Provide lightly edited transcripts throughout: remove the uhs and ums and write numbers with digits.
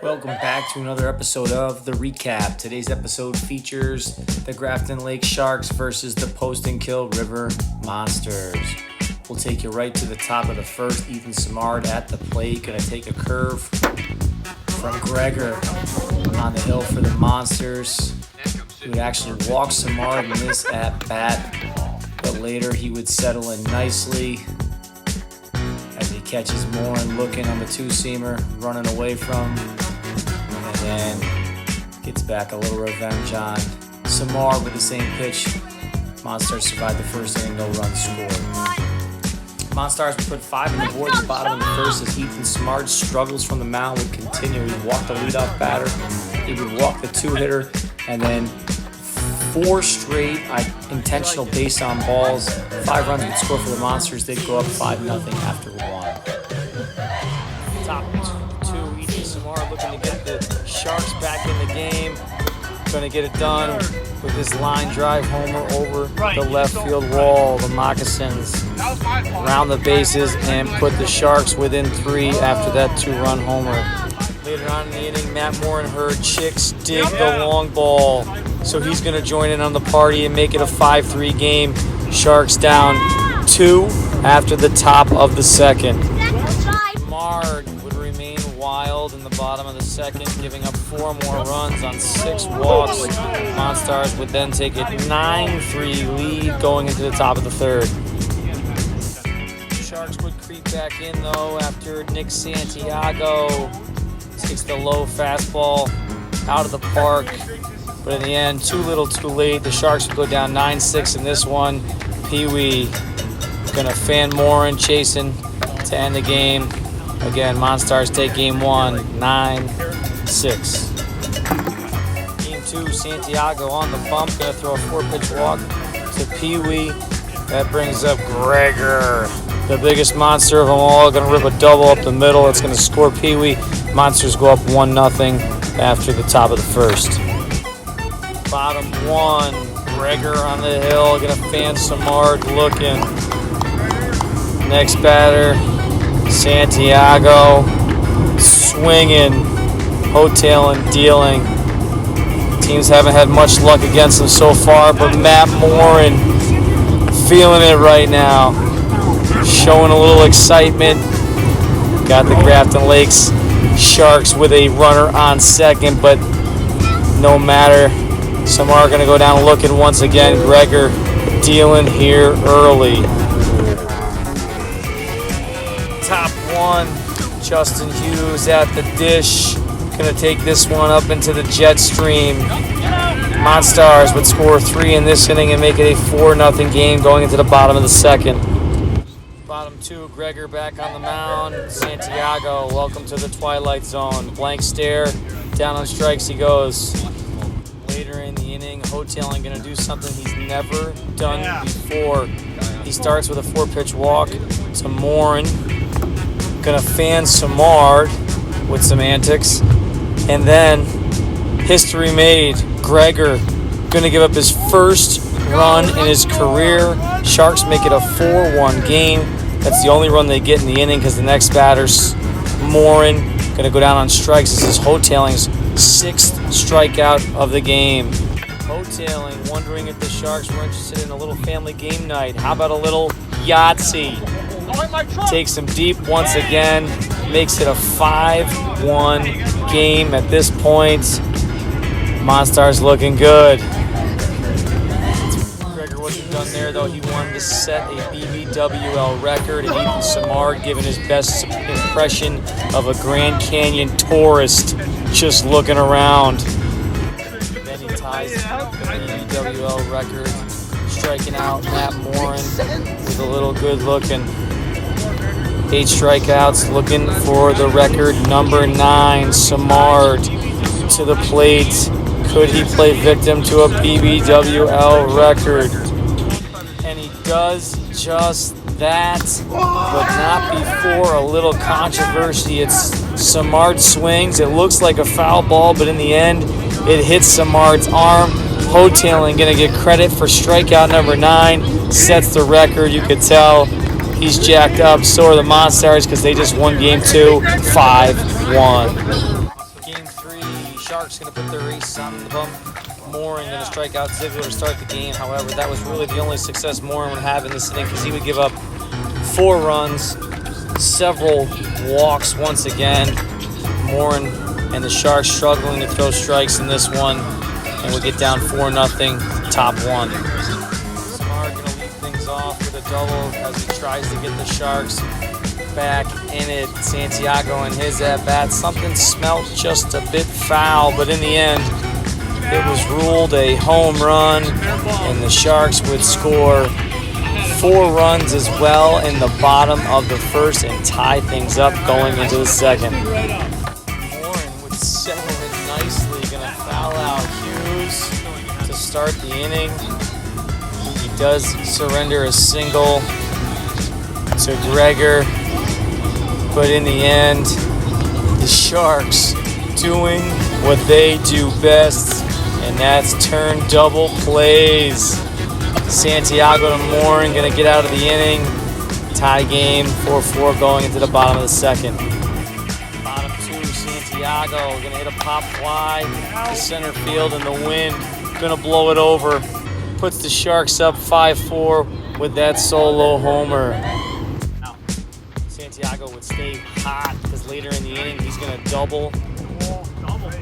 Welcome back to another episode of The Recap. Today's episode features the Grafton Lake Sharks versus the Post and Kill River Monsters. We'll take you right to the top of the first. Ethan Simard at the plate, going to take a curve from Gregor on the hill for the Monsters. He would actually walk Simard in this at-bat, but later he would settle in nicely as he catches Morin looking on the two-seamer, running away from, and then gets back a little revenge on Simard with the same pitch. Monstars survive the first inning, no runs scored. Monstars would put 5 on the board at the bottom of the first as Ethan Simard struggles from the mound would continue. He'd walk the leadoff batter, he would walk the two-hitter, and then 4 straight intentional base on balls. 5 runs would score for the Monsters. They'd go up 5-0 after 1. Top 2, Ethan Simard looking to get the Sharks back in the game. Going to get it done with this line drive homer over the left field wall. The Moccasins round the bases and put the Sharks within 3 after that 2-run homer. Later on in the inning, Matt Morin heard Chicks dig the long ball, so he's going to join in on the party and make it a 5-3 game. Sharks down 2 after the top of the second. Simard would remain wild in the bottom of the second, giving up 4 more runs on 6 walks. Monstars would then take a 9-3 lead going into the top of the third. Sharks would creep back in, though, after Nick Santiago takes the low fastball out of the park. But in the end, too little too late. The Sharks would go down 9-6 in this one. Pee-wee gonna fan Morin, chasing to end the game. Again, Monstars take game 1, 9-6. Game 2, Santiago on the bump, gonna throw a 4-pitch walk to Pee-wee. That brings up Gregor, the biggest monster of them all. Gonna rip a double up the middle. It's gonna score Pee-wee. Monsters go up 1-0 after the top of the first. Bottom 1, Gregor on the hill, gonna fan Simard looking. Next batter, Santiago, swinging, hoteling, dealing. Teams haven't had much luck against him so far, but Matt Morin feeling it right now, showing a little excitement. Got the Grafton Lakes Sharks with a runner on second, but no matter. Simard going to go down looking once again. Gregor dealing here early. Top 1, Justin Hughes at the dish. Going to take this one up into the jet stream. Monstars would score 3 in this inning and make it a 4-0 game going into the bottom of the second. Bottom 2, Gregor back on the mound. Santiago, welcome to the Twilight Zone. Blank stare, down on strikes he goes. Later in the inning, hoteling going to do something he's never done before. He starts with a 4-pitch walk to Morin. Going to fan Simard with some antics. And then, history made. Gregor going to give up his first run in his career. Sharks make it a 4-1 game. That's the only run they get in the inning because the next batter's Morin. Going to go down on strikes. This is hoteling's 6th strikeout of the game. Hoteling, wondering if the Sharks were interested in a little family game night. How about a little Yahtzee? Takes him deep once again. Makes it a 5-1 game at this point. Monstars looking good. Gregor wasn't done there, though. He wanted to set a BBWL record. And Ethan Simard giving his best impression of a Grand Canyon tourist just looking around. Then he ties the BBWL record, striking out Matt Morin with a little good looking 8 strikeouts, looking for the record number 9. Simard to the plate. Could he play victim to a BBWL record? And he does just that, but not before a little controversy. It's Simard swings. It looks like a foul ball, but in the end, it hits Simard's arm. Hoteling going to get credit for strikeout number 9. Sets the record. You could tell he's jacked up. So are the Monstars because they just won game 2, 5-1. Game Sharks going to put their ace on the bump. Morin going to strike out Ziegler to start the game. However, that was really the only success Morin would have in this inning because he would give up 4 runs, several walks once again. Morin and the Sharks struggling to throw strikes in this one, and we get down 4-0, top 1. Samar going to lead things off with a double as he tries to get the Sharks back in it. Santiago and his at-bat. Something smelt just a bit foul, but in the end, it was ruled a home run, and the Sharks would score 4 runs as well in the bottom of the first and tie things up going into the second. Morin would settle in nicely, going to foul out Hughes to start the inning. He does surrender a single to Gregor, but in the end, the Sharks doing what they do best, and that's turn double plays. Santiago to Morin going to get out of the inning. Tie game, 4-4 going into the bottom of the second. Bottom 2, Santiago going to hit a pop fly to center field in the wind. Going to blow it over. Puts the Sharks up 5-4 with that solo homer. Santiago would stay hot because later in the inning he's going to double.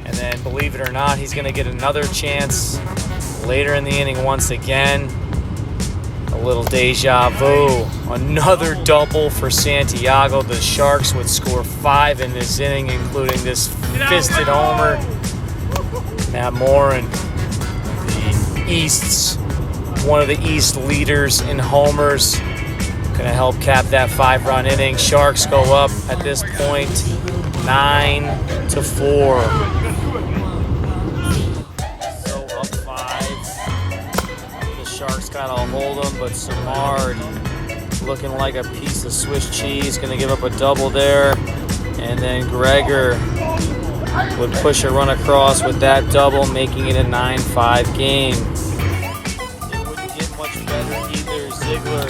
And then, believe it or not, he's going to get another chance later in the inning once again. A little deja vu. Another double for Santiago. The Sharks would score 5 in this inning, including this fisted homer. Matt Morin, one of the East leaders in homers, going to help cap that 5-run inning. Sharks go up at this point 9-4. Sharks got a hold of him, but Samard looking like a piece of Swiss cheese, going to give up a double there. And then Gregor would push a run across with that double, making it a 9-5 game. It wouldn't get much better either. Ziegler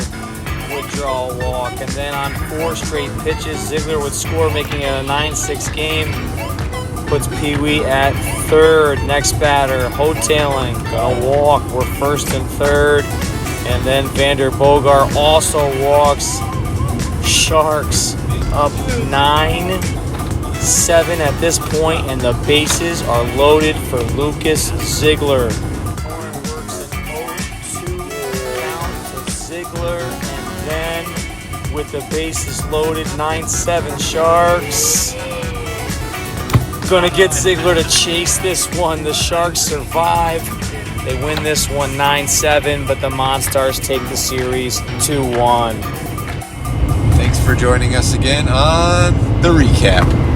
would draw a walk, and then on 4 straight pitches, Ziegler would score, making it a 9-6 game. Puts Pee Wee at third. Next batter, Hoteling, gonna walk. We're first and third. And then Vander Bogar also walks. Sharks up 9-7 at this point, and the bases are loaded for Lucas Ziegler. Morin works an 0-2 count to Ziegler, and then with the bases loaded, 9-7 Sharks. Gonna get Ziegler to chase this one. The Sharks survive. They win this one 9-7, but the MONSTARS take the series 2-1. Thanks for joining us again on The Recap.